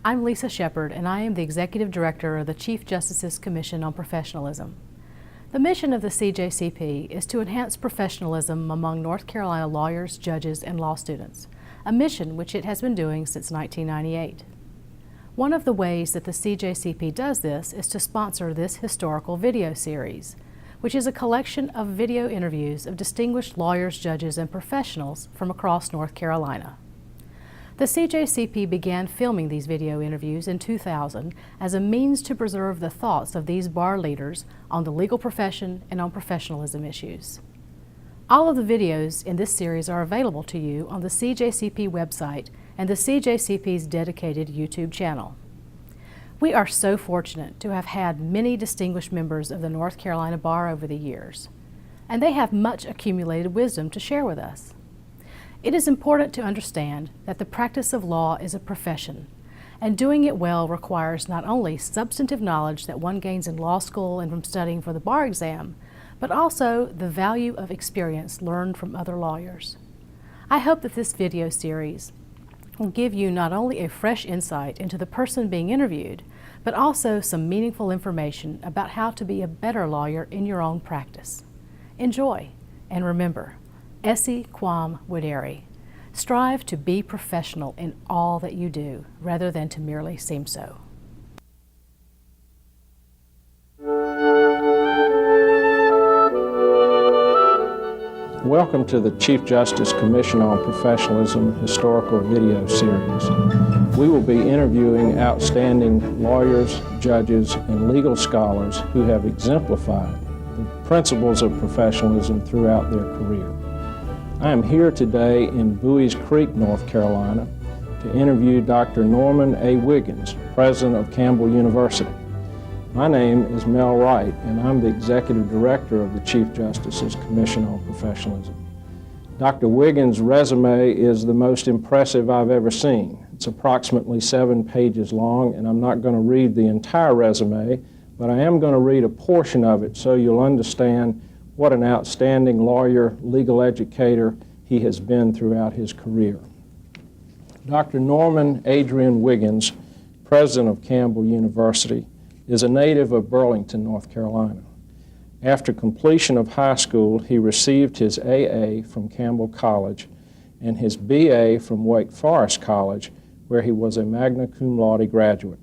I'm Lisa Shepard, and I am the Executive Director of the Chief Justice's Commission on Professionalism. The mission of the CJCP is to enhance professionalism among North Carolina lawyers, judges, and law students, a mission which it has been doing since 1998. One of the ways that the CJCP does this is to sponsor this historical video series, which is a collection of video interviews of distinguished lawyers, judges, and professionals from across North Carolina. The CJCP began filming these video interviews in 2000 as a means to preserve the thoughts of these bar leaders on the legal profession and on professionalism issues. All of the videos in this series are available to you on the CJCP website and the CJCP's dedicated YouTube channel. We are so fortunate to have had many distinguished members of the North Carolina Bar over the years, and they have much accumulated wisdom to share with us. It is important to understand that the practice of law is a profession, and doing it well requires not only substantive knowledge that one gains in law school and from studying for the bar exam, but also the value of experience learned from other lawyers. I hope that this video series will give you not only a fresh insight into the person being interviewed, but also some meaningful information about how to be a better lawyer in your own practice. Enjoy, and remember, esse quam videri. Strive to be professional in all that you do, rather than to merely seem so. Welcome to the Chief Justice Commission on Professionalism historical video series. We will be interviewing outstanding lawyers, judges, and legal scholars who have exemplified the principles of professionalism throughout their career. I am here today in Buies Creek, North Carolina, to interview Dr. Norman A. Wiggins, President of Campbell University. My name is Mel Wright, and I'm the Executive Director of the Chief Justice's Commission on Professionalism. Dr. Wiggins' resume is the most impressive I've ever seen. It's approximately 7 pages long, and I'm not going to read the entire resume, but I am going to read a portion of it so you'll understand what an outstanding lawyer, legal educator he has been throughout his career. Dr. Norman Adrian Wiggins, President of Campbell University, is a native of Burlington, North Carolina. After completion of high school, he received his AA from Campbell College and his BA from Wake Forest College, where he was a magna cum laude graduate.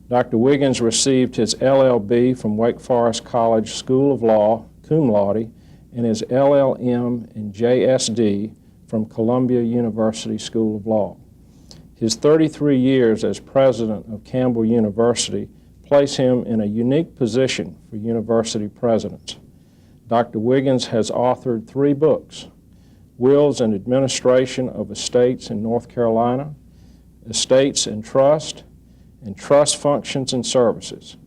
Dr. Wiggins received his LLB from Wake Forest College School of Law, cum laude, and his LLM and JSD from Columbia University School of Law. His 33 years as president of Campbell University place him in a unique position for university presidents. Dr. Wiggins has authored 3 books: Wills and Administration of Estates in North Carolina, Estates and Trust Functions and Services.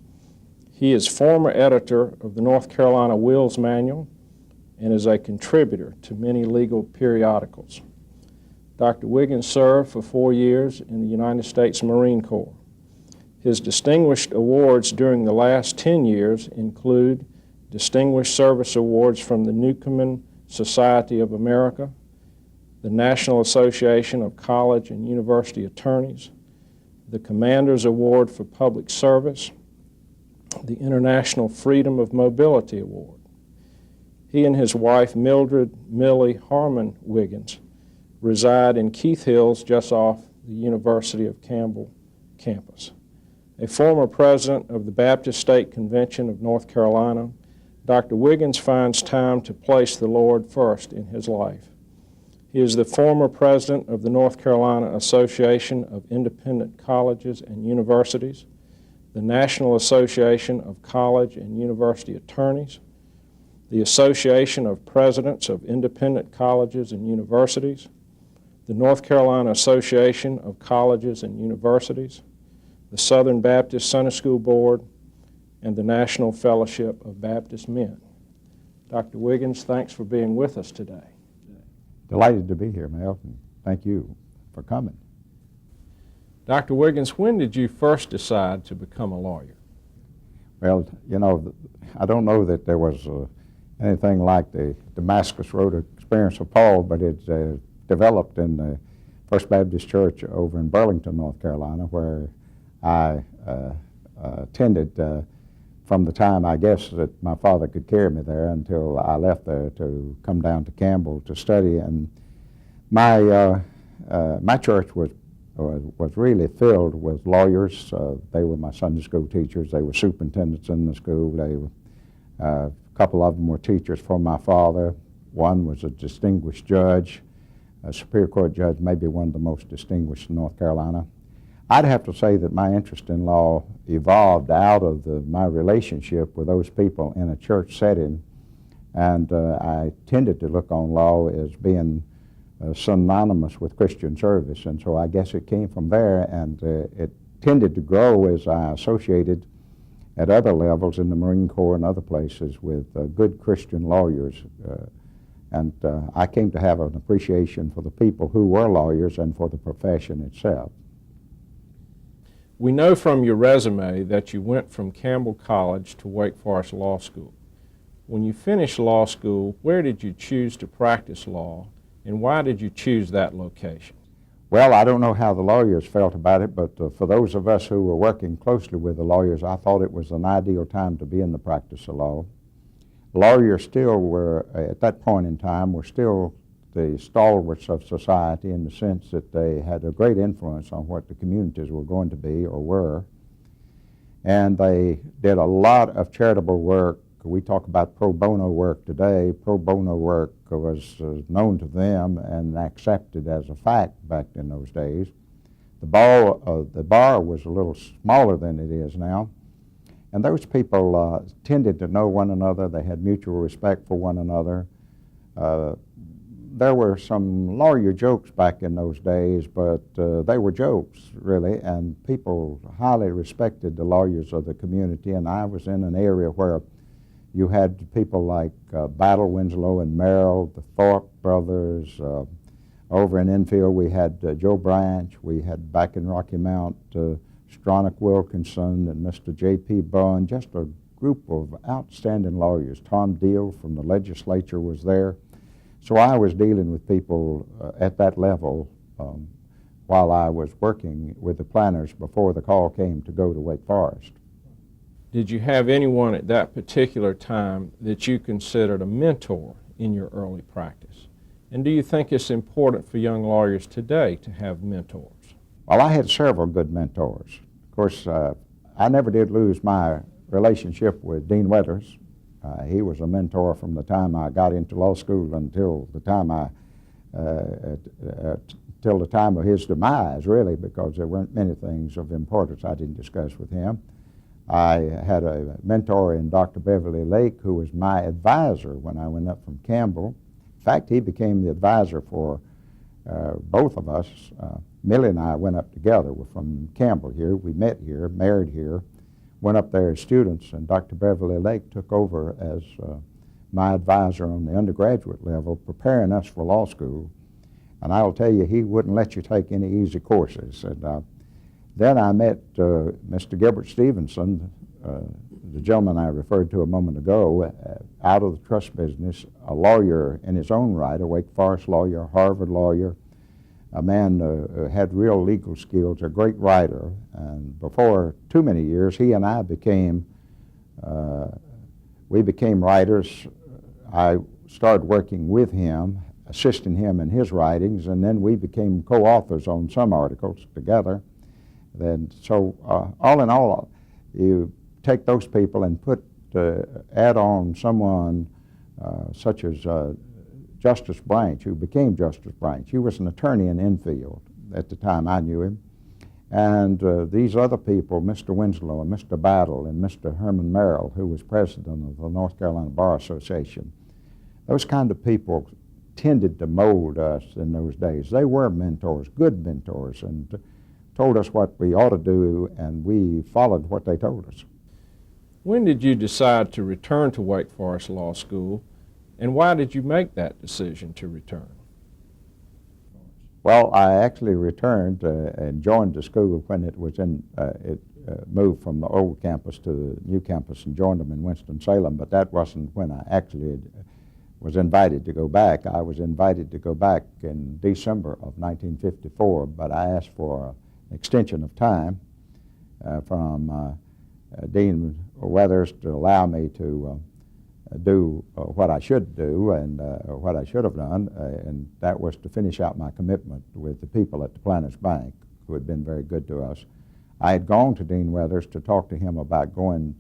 He is former editor of the North Carolina Wills Manual and is a contributor to many legal periodicals. Dr. Wiggins served for 4 years in the United States Marine Corps. His distinguished awards during the last 10 years include Distinguished Service Awards from the Newcomen Society of America, the National Association of College and University Attorneys, the Commander's Award for Public Service, the International Freedom of Mobility Award. He and his wife, Mildred Millie Harmon Wiggins, reside in Keith Hills, just off the University of Campbell campus. A former president of the Baptist State Convention of North Carolina, Dr. Wiggins finds time to place the Lord first in his life. He is the former president of the North Carolina Association of Independent Colleges and Universities, the National Association of College and University Attorneys, the Association of Presidents of Independent Colleges and Universities, the North Carolina Association of Colleges and Universities, the Southern Baptist Sunday School Board, and the National Fellowship of Baptist Men. Dr. Wiggins, thanks for being with us today. Delighted to be here, Mel, and thank you for coming. Dr. Wiggins, when did you first decide to become a lawyer? Well, you know, I don't know that there was anything like the Damascus Road experience of Paul, but it developed in the First Baptist Church over in Burlington, North Carolina, where I attended from the time, I guess, that my father could carry me there until I left there to come down to Campbell to study. And my church was really filled with lawyers. They were my Sunday school teachers. They were superintendents in the school. A couple of them were teachers for my father. One was a distinguished judge, a Superior Court judge, maybe one of the most distinguished in North Carolina. I'd have to say that my interest in law evolved out of my relationship with those people in a church setting, and I tended to look on law as being synonymous with Christian service, and so I guess it came from there, and it tended to grow as I associated at other levels in the Marine Corps and other places with good Christian lawyers. And I came to have an appreciation for the people who were lawyers and for the profession itself. We know from your resume that you went from Campbell College to Wake Forest Law School. When you finished law school, where did you choose to practice law, and why did you choose that location? Well, I don't know how the lawyers felt about it, but for those of us who were working closely with the lawyers, I thought it was an ideal time to be in the practice of law. Lawyers still were, at that point in time, were still the stalwarts of society in the sense that they had a great influence on what the communities were going to be or were. And they did a lot of charitable work. We talk about pro bono work today. Pro bono work was known to them and accepted as a fact back in those days. The bar was a little smaller than it is now. And those people tended to know one another. They had mutual respect for one another. There were some lawyer jokes back in those days, but they were jokes, really, and people highly respected the lawyers of the community. And I was in an area where you had people like Battle, Winslow, and Merrill, the Thorpe brothers. Over in Enfield, we had Joe Branch. We had back in Rocky Mount, Stronach Wilkinson and Mr. J.P. Bunn, just a group of outstanding lawyers. Tom Deal from the legislature was there. So I was dealing with people at that level while I was working with the planners before the call came to go to Wake Forest. Did you have anyone at that particular time that you considered a mentor in your early practice? And do you think it's important for young lawyers today to have mentors? Well, I had several good mentors. Of course, I never did lose my relationship with Dean Weathers. He was a mentor from the time I got into law school until the time till the time of his demise, really, because there weren't many things of importance I didn't discuss with him. I had a mentor in Dr. Beverly Lake, who was my advisor when I went up from Campbell. In fact, he became the advisor for both of us. Millie and I went up together. We're from Campbell here. We met here, married here, went up there as students, and Dr. Beverly Lake took over as my advisor on the undergraduate level, preparing us for law school. And I'll tell you, he wouldn't let you take any easy courses. And then I met Mr. Gilbert Stevenson, the gentleman I referred to a moment ago, out of the trust business, a lawyer in his own right, a Wake Forest lawyer, a Harvard lawyer, a man who had real legal skills, a great writer. And before too many years, he and I became writers. I started working with him, assisting him in his writings, and then we became co-authors on some articles together. Then, so all in all, you take those people and add on someone such as Justice Branch, who became Justice Branch. He was an attorney in Enfield at the time I knew him. And these other people, Mr. Winslow and Mr. Battle and Mr. Herman Merrill, who was president of the North Carolina Bar Association, those kind of people tended to mold us in those days. They were mentors, good mentors, and told us what we ought to do, and we followed what they told us. When did you decide to return to Wake Forest Law School, and why did you make that decision to return? Well, I actually returned and joined the school when it was moved from the old campus to the new campus and joined them in Winston-Salem, but that wasn't when I actually was invited to go back. I was invited to go back in December of 1954, but I asked for an extension of time, from Dean Weathers to allow me to do what I should do and what I should have done, and that was to finish out my commitment with the people at the Planters Bank, who had been very good to us. I had gone to Dean Weathers to talk to him about going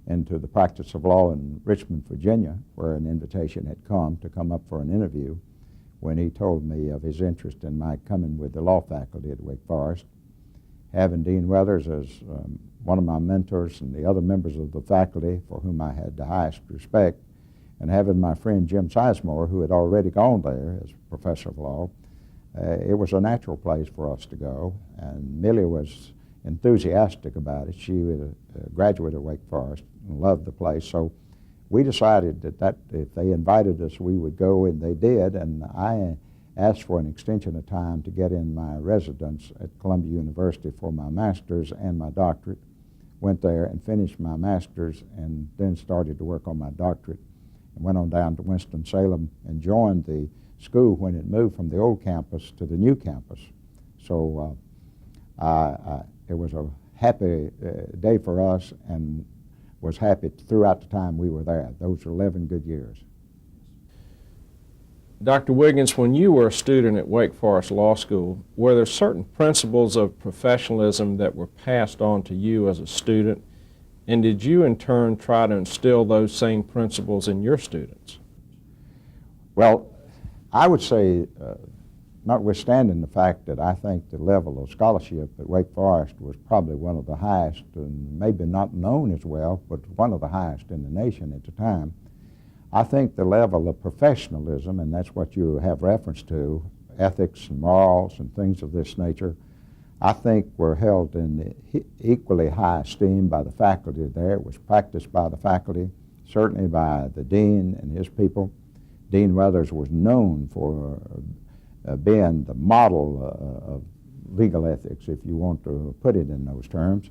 into the practice of law in Richmond, Virginia, where an invitation had come to come up for an interview, when he told me of his interest in my coming with the law faculty at Wake Forest. Having Dean Weathers as one of my mentors and the other members of the faculty for whom I had the highest respect, and having my friend Jim Sizemore, who had already gone there as professor of law, it was a natural place for us to go, and Millie was enthusiastic about it. She was a graduate of Wake Forest and loved the place, so we decided that if they invited us, we would go, and they did, and I asked for an extension of time to get in my residence at Columbia University for my master's and my doctorate. Went there and finished my master's and then started to work on my doctorate, and went on down to Winston-Salem and joined the school when it moved from the old campus to the new campus. So it was a happy day for us, and was happy throughout the time we were there. Those were 11 good years. Dr. Wiggins, when you were a student at Wake Forest Law School, were there certain principles of professionalism that were passed on to you as a student, and did you in turn try to instill those same principles in your students? Well, I would say, notwithstanding the fact that I think the level of scholarship at Wake Forest was probably one of the highest, and maybe not known as well, but one of the highest in the nation at the time, I think the level of professionalism, and that's what you have reference to, ethics and morals and things of this nature, I think were held in equally high esteem by the faculty there. It was practiced by the faculty, certainly by the dean and his people. Dean Weathers was known for being the model of legal ethics, if you want to put it in those terms.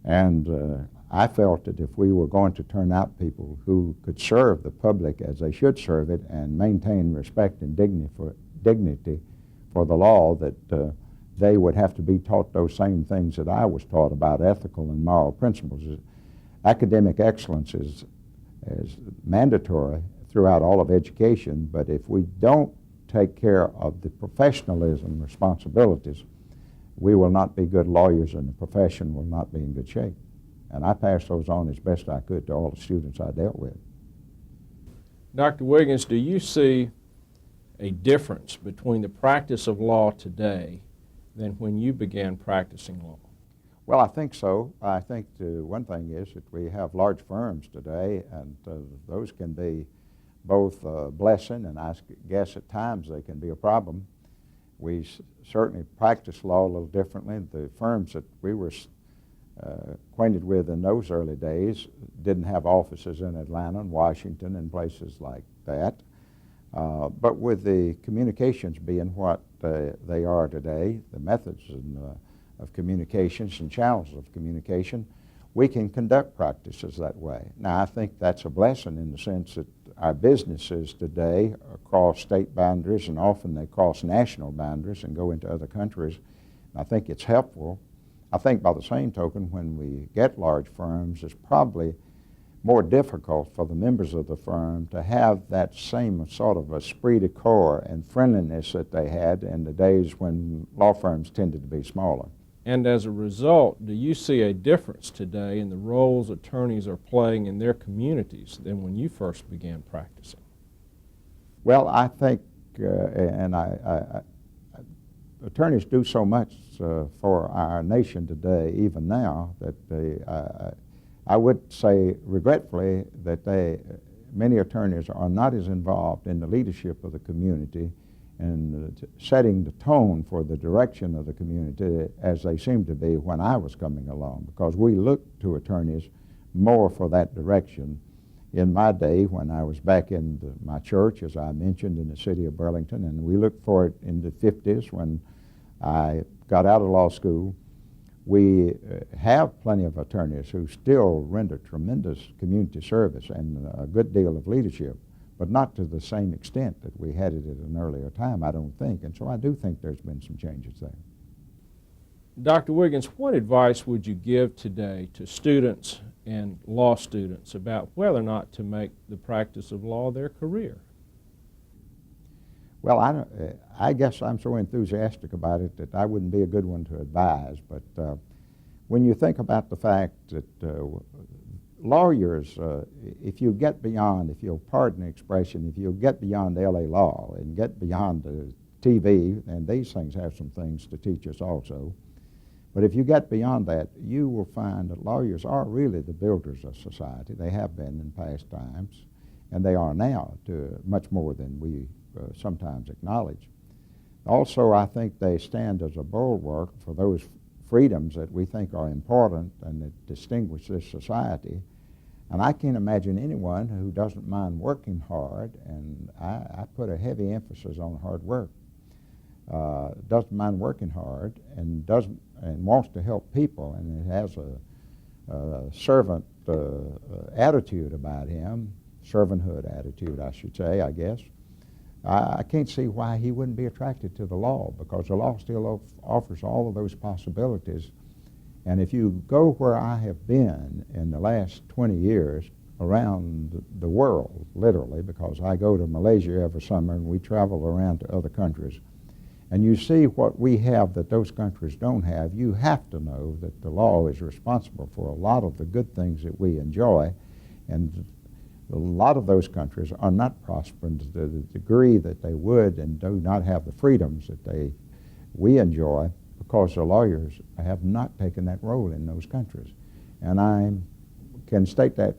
And I felt that if we were going to turn out people who could serve the public as they should serve it and maintain respect and dignity for the law, that they would have to be taught those same things that I was taught about ethical and moral principles. Academic excellence is mandatory throughout all of education, but if we don't take care of the professionalism responsibilities, we will not be good lawyers, and the profession will not be in good shape. And I passed those on as best I could to all the students I dealt with. Dr. Wiggins, do you see a difference between the practice of law today than when you began practicing law? Well, I think so. I think one thing is that we have large firms today, and those can be both a blessing, and I guess at times they can be a problem. We certainly practice law a little differently. The firms that we were acquainted with in those early days didn't have offices in Atlanta and Washington and places like that. But with the communications being what they are today, the methods of communications and channels of communication, we can conduct practices that way. Now, I think that's a blessing in the sense that our businesses today cross state boundaries, and often they cross national boundaries and go into other countries. And I think it's helpful. I think by the same token, when we get large firms, it's probably more difficult for the members of the firm to have that same sort of esprit de corps and friendliness that they had in the days when law firms tended to be smaller. And as a result, do you see a difference today in the roles attorneys are playing in their communities than when you first began practicing? Well, I think, attorneys do so much for our nation today, even now, that I would say regretfully that many attorneys are not as involved in the leadership of the community and setting the tone for the direction of the community as they seemed to be when I was coming along, because we looked to attorneys more for that direction. In my day, when I was back in my church, as I mentioned, in the city of Burlington, and we looked for it in the 50s when I got out of law school, we have plenty of attorneys who still render tremendous community service and a good deal of leadership, but not to the same extent that we had it at an earlier time, I don't think. And so I do think there's been some changes there. Dr. Wiggins, what advice would you give today to students and law students about whether or not to make the practice of law their career? Well, I guess I'm so enthusiastic about it that I wouldn't be a good one to advise, but when you think about the fact that lawyers, if you get beyond, if you'll pardon the expression, if you'll get beyond LA law and get beyond the TV, and these things have some things to teach us also, but if you get beyond that, you will find that lawyers are really the builders of society. They have been in past times, and they are now to much more than we sometimes acknowledge. Also, I think they stand as a bulwark for those freedoms that we think are important and that distinguish this society. And I can't imagine anyone who doesn't mind working hard, and I put a heavy emphasis on hard work, doesn't mind working hard and wants to help people, and it has a servant attitude about him, servanthood attitude, I should say, I guess. I can't see why he wouldn't be attracted to the law, because the law still offers all of those possibilities. And if you go where I have been in the last 20 years around the world, literally, because I go to Malaysia every summer and we travel around to other countries, and you see what we have that those countries don't have, you have to know that the law is responsible for a lot of the good things that we enjoy. And a lot of those countries are not prospering to the degree that they would and do not have the freedoms that we enjoy, because the lawyers have not taken that role in those countries. And I can state that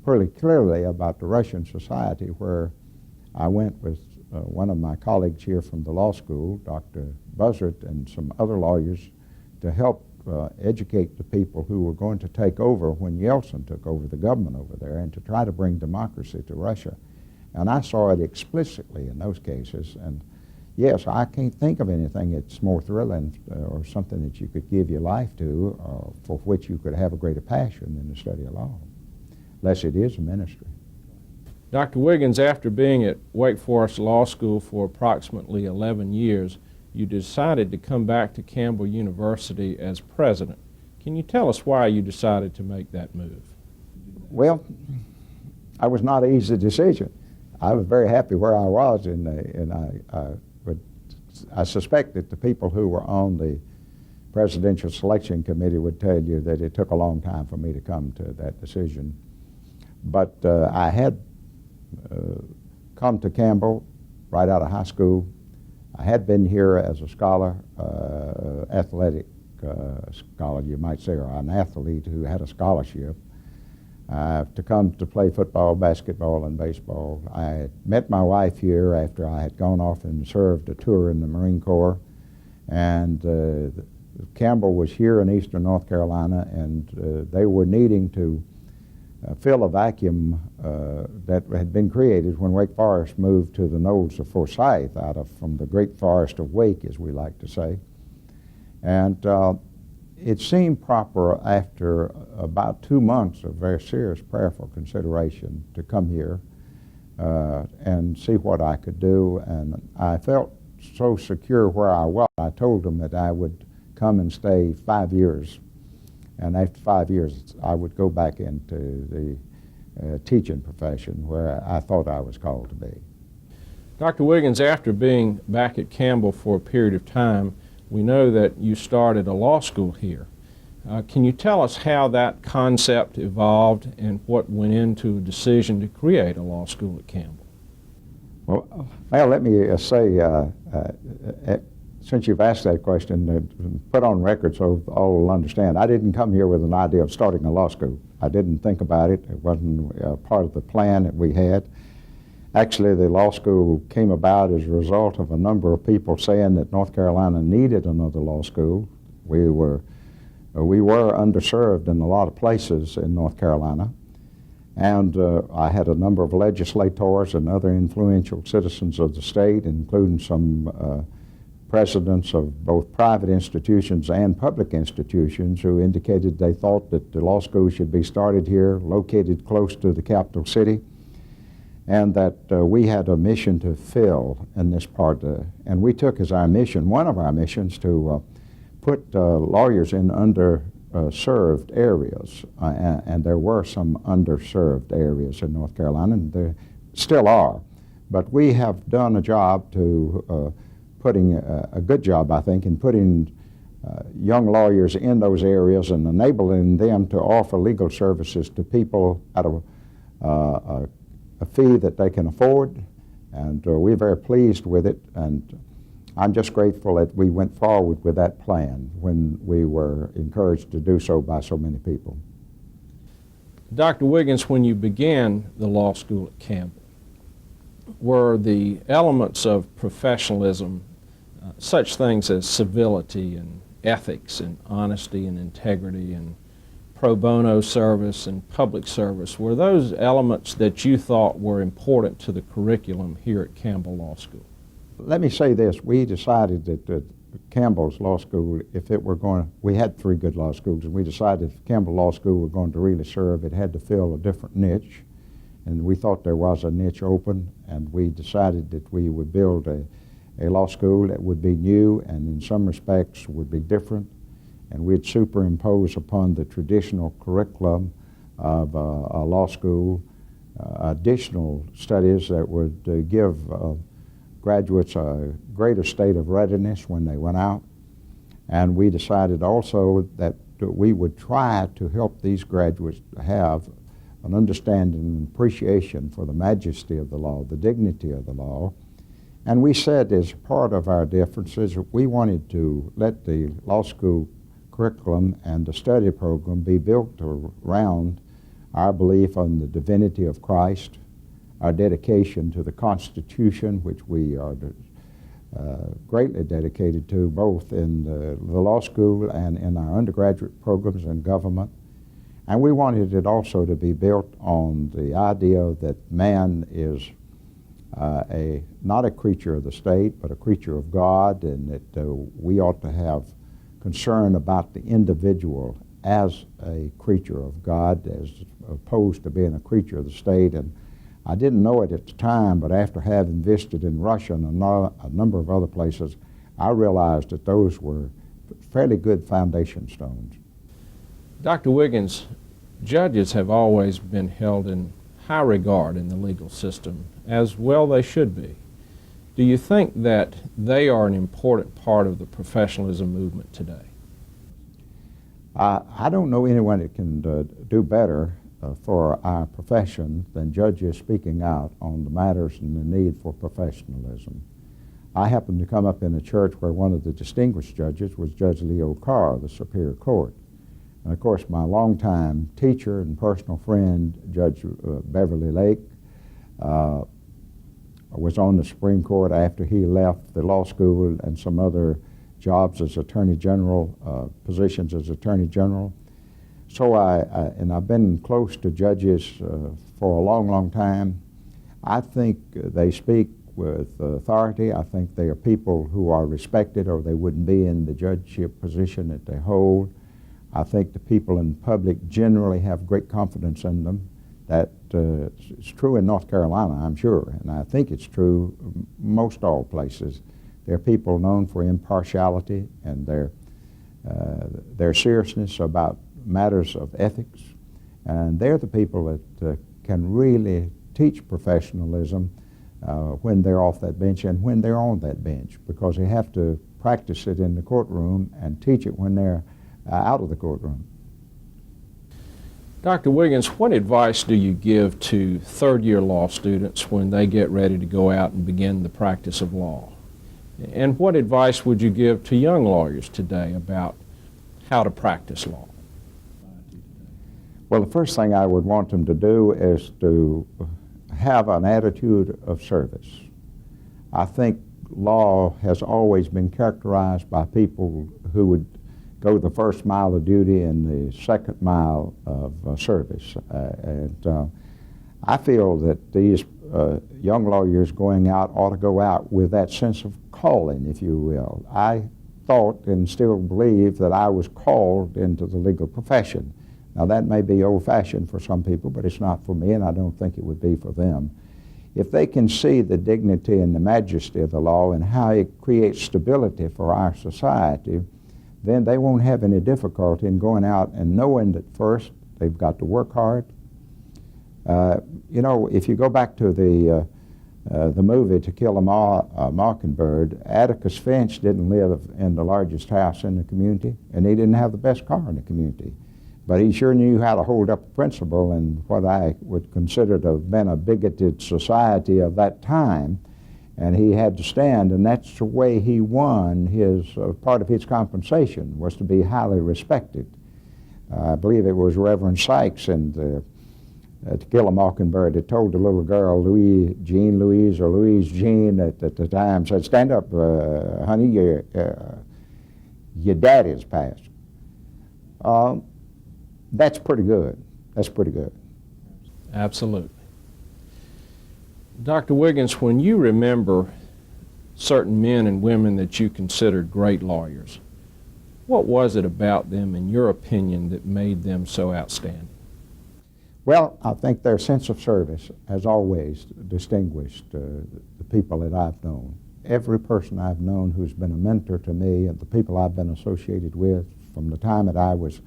pretty clearly about the Russian society, where I went with one of my colleagues here from the law school, Dr. Buzzard, and some other lawyers to help educate the people who were going to take over when Yeltsin took over the government over there, and to try to bring democracy to Russia. And I saw it explicitly in those cases. And yes, I can't think of anything that's more thrilling or something that you could give your life to, for which you could have a greater passion than the study of law, unless it is a ministry. Dr. Wiggins, after being at Wake Forest Law School for approximately 11 years, you decided to come back to Campbell University as president. Can you tell us why you decided to make that move? Well, it was not an easy decision. I was very happy where I was, and I suspect that the people who were on the Presidential Selection Committee would tell you that it took a long time for me to come to that decision. But I had come to Campbell right out of high school. I had been here as a scholar, athletic scholar, you might say, or an athlete who had a scholarship, to come to play football, basketball, and baseball. I had met my wife here after I had gone off and served a tour in the Marine Corps. And Campbell was here in eastern North Carolina, and they were needing to fill a vacuum that had been created when Wake Forest moved to the Knolls of Forsyth from the great forest of Wake, as we like to say. And it seemed proper, after about 2 months of very serious prayerful consideration, to come here and see what I could do. And I felt so secure where I was. I told them that I would come and stay 5 years. And after 5 years, I would go back into the teaching profession, where I thought I was called to be. Dr. Wiggins, after being back at Campbell for a period of time, we know that you started a law school here. Can you tell us how that concept evolved and what went into a decision to create a law school at Campbell? Well, let me say, since you've asked that question, put on record so all will understand, I didn't come here with an idea of starting a law school. I didn't think about it. It wasn't part of the plan that we had. Actually, the law school came about as a result of a number of people saying that North Carolina needed another law school. We were underserved in a lot of places in North Carolina. And I had a number of legislators and other influential citizens of the state, including some presidents of both private institutions and public institutions, who indicated they thought that the law school should be started here, located close to the capital city, and that we had a mission to fill in this part. And we took as our mission, one of our missions, to put lawyers in underserved areas, and there were some underserved areas in North Carolina, and there still are. But we have done a job to putting a good job, I think, in putting young lawyers in those areas and enabling them to offer legal services to people at a fee that they can afford. And we're very pleased with it. And I'm just grateful that we went forward with that plan when we were encouraged to do so by so many people. Dr. Wiggins, when you began the law school at Campbell, were the elements of professionalism such things as civility and ethics and honesty and integrity and pro bono service and public service, were those elements that you thought were important to the curriculum here at Campbell Law School? Let me say this. We decided that Campbell's Law School, if it were going to, we had 3 good law schools, and we decided if Campbell Law School were going to really serve, it had to fill a different niche. And we thought there was a niche open, and we decided that we would build a law school that would be new and in some respects would be different, and we'd superimpose upon the traditional curriculum of a law school additional studies that would give graduates a greater state of readiness when they went out. And we decided also that we would try to help these graduates have an understanding and appreciation for the majesty of the law, the dignity of the law. And we said as part of our differences, we wanted to let the law school curriculum and the study program be built around our belief on the divinity of Christ, our dedication to the Constitution, which we are greatly dedicated to both in the law school and in our undergraduate programs in government. And we wanted it also to be built on the idea that man is not a creature of the state, but a creature of God, and that we ought to have concern about the individual as a creature of God as opposed to being a creature of the state. And I didn't know it at the time, but after having visited in Russia and a number of other places, I realized that those were fairly good foundation stones. Dr. Wiggins, judges have always been held in high regard in the legal system, as well they should be. Do you think that they are an important part of the professionalism movement today? I don't know anyone that can do better for our profession than judges speaking out on the matters and the need for professionalism. I happened to come up in a church where one of the distinguished judges was Judge Leo Carr of the Superior Court. And of course, my longtime teacher and personal friend, Judge Beverly Lake, was on the Supreme Court after he left the law school and some other jobs as Attorney General, positions as Attorney General. So and I've been close to judges for a long, long time. I think they speak with authority. I think they are people who are respected or they wouldn't be in the judgeship position that they hold. I think the people in public generally have great confidence in them. That it's true in North Carolina, I'm sure, and I think it's true most all places. There are people known for impartiality and their seriousness about matters of ethics, and they're the people that can really teach professionalism when they're off that bench and when they're on that bench, because they have to practice it in the courtroom and teach it when they're out of the courtroom. Dr. Wiggins, what advice do you give to third-year law students when they get ready to go out and begin the practice of law? And what advice would you give to young lawyers today about how to practice law? Well, the first thing I would want them to do is to have an attitude of service. I think law has always been characterized by people who would go the first mile of duty and the second mile of service. I feel that these young lawyers going out ought to go out with that sense of calling, if you will. I thought and still believe that I was called into the legal profession. Now that may be old-fashioned for some people, but it's not for me, and I don't think it would be for them. If they can see the dignity and the majesty of the law and how it creates stability for our society, then they won't have any difficulty in going out and knowing that first they've got to work hard. You know, if you go back to the movie To Kill a Mockingbird, Atticus Finch didn't live in the largest house in the community, and he didn't have the best car in the community. But he sure knew how to hold up a principle in what I would consider to have been a bigoted society of that time, and he had to stand, and that's the way he won his, part of his compensation was to be highly respected. I believe it was Reverend Sykes in To Kill a Mockingbird that told the little girl, Jean Louise at the time, said, "Stand up, honey, your daddy's passed." That's pretty good. That's pretty good. Absolutely. Dr. Wiggins, when you remember certain men and women that you considered great lawyers, what was it about them, in your opinion, that made them so outstanding? Well, I think their sense of service has always distinguished the people that I've known. Every person I've known who's been a mentor to me and the people I've been associated with from the time that I was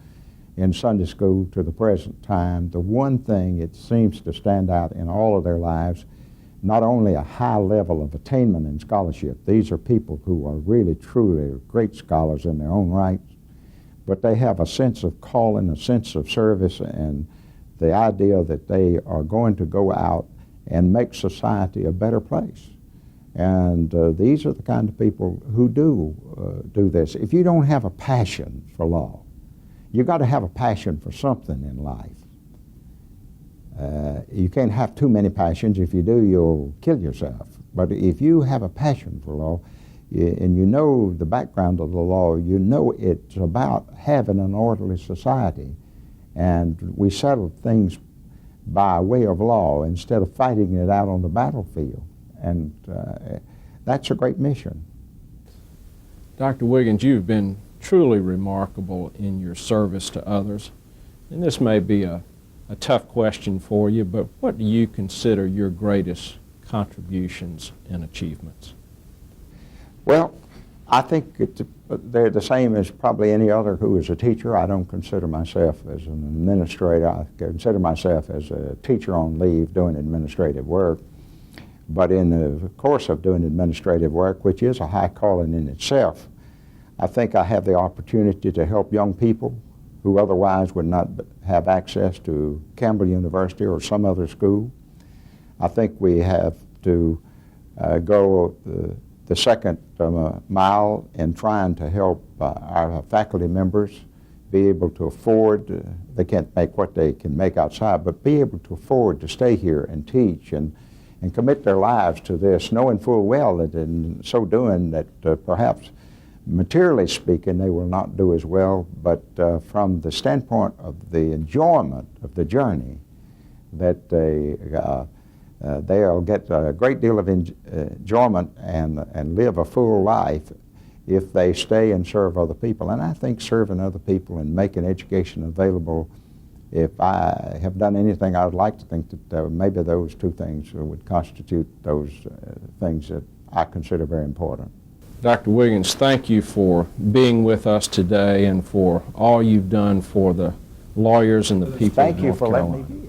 in Sunday school to the present time, the one thing it seems to stand out in all of their lives, not only a high level of attainment in scholarship, these are people who are really truly great scholars in their own right, but they have a sense of calling, a sense of service, and the idea that they are going to go out and make society a better place. And these are the kind of people who do this. If you don't have a passion for law, you've got to have a passion for something in life. You can't have too many passions. If you do, you'll kill yourself. But if you have a passion for law, and you know the background of the law, you know it's about having an orderly society. And we settle things by way of law instead of fighting it out on the battlefield. And that's a great mission. Dr. Wiggins, you've been truly remarkable in your service to others. And this may be a tough question for you, but what do you consider your greatest contributions and achievements? Well, I think they're the same as probably any other who is a teacher. I don't consider myself as an administrator. I consider myself as a teacher on leave doing administrative work. But in the course of doing administrative work, which is a high calling in itself, I think I have the opportunity to help young people who otherwise would not have access to Campbell University or some other school. I think we have to go the second mile in trying to help our faculty members be able to afford, they can't make what they can make outside, but be able to afford to stay here and teach and commit their lives to this, knowing full well that in so doing that perhaps materially speaking they will not do as well, but from the standpoint of the enjoyment of the journey, that they'll get a great deal of enjoyment and live a full life if they stay and serve other people. And I think serving other people and making education available, if I have done anything, I would like to think that maybe those two things would constitute those things that I consider very important. Dr. Wiggins, thank you for being with us today and for all you've done for the lawyers and the people of North Carolina. Thank you for letting me be.